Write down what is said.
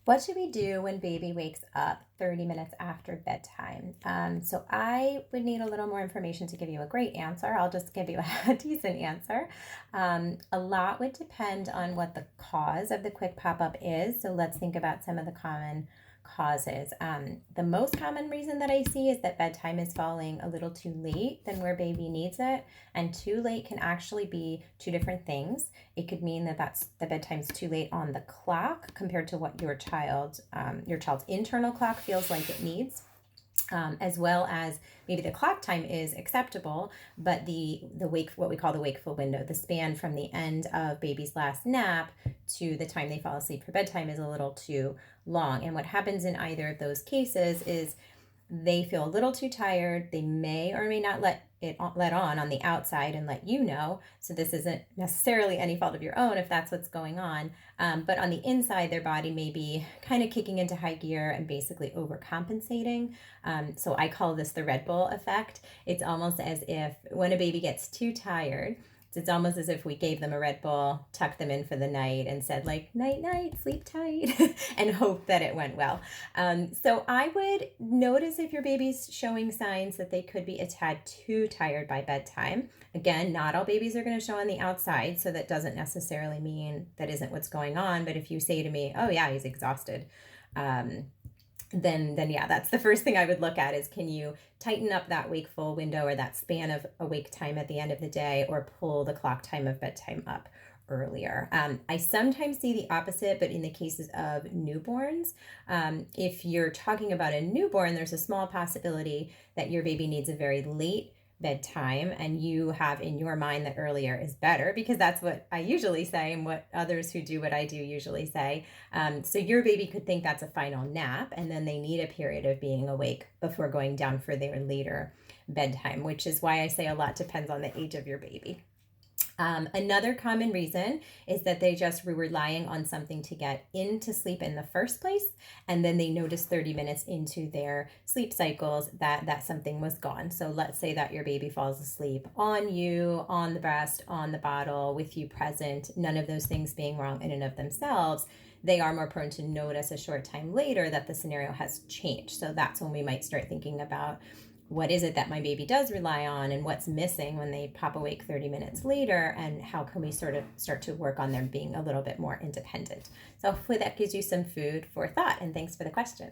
What should we do when baby wakes up 30 minutes after bedtime? So I would need a little more information to give you a great answer. I'll just give you a decent answer. A lot would depend on what the cause of the quick pop up is. So let's think about some of the common causes. The most common reason that I see is that bedtime is falling a little too late than where baby needs it. And too late can actually be two different things. It could mean that the bedtime's too late on the clock compared to what your child's internal clock feels like it needs. As well as maybe the clock time is acceptable, but what we call the wakeful window, the span from the end of baby's last nap to the time they fall asleep for bedtime is a little too long. And what happens in either of those cases is they feel a little too tired. They may or may not let on the outside and let you know. So this isn't necessarily any fault of your own if that's what's going on. But on the inside, their body may be kind of kicking into high gear and basically overcompensating. So I call this the Red Bull effect. It's almost as if when a baby gets too tired, it's almost as if we gave them a Red Bull, tucked them in for the night, and said, like, night, night, sleep tight, and hope that it went well. So I would notice if your baby's showing signs that they could be a tad too tired by bedtime. Again, not all babies are going to show on the outside, so that doesn't necessarily mean that isn't what's going on. But if you say to me, oh, yeah, he's exhausted, then yeah, that's the first thing I would look at is, can you tighten up that wakeful window or that span of awake time at the end of the day, or pull the clock time of bedtime up earlier. I sometimes see the opposite, but in the cases of newborns, if you're talking about a newborn, there's a small possibility that your baby needs a very late bedtime and you have in your mind that earlier is better, because that's what I usually say and what others who do what I do usually say. So your baby could think that's a final nap and then they need a period of being awake before going down for their later bedtime, which is why I say a lot depends on the age of your baby. Another common reason is that they just were relying on something to get into sleep in the first place, and then they noticed 30 minutes into their sleep cycles that something was gone. So let's say that your baby falls asleep on you, on the breast, on the bottle, with you present, none of those things being wrong in and of themselves. They are more prone to notice a short time later that the scenario has changed. So that's when we might start thinking about, what is it that my baby does rely on and what's missing when they pop awake 30 minutes later, and how can we sort of start to work on them being a little bit more independent. So hopefully that gives you some food for thought, and thanks for the question.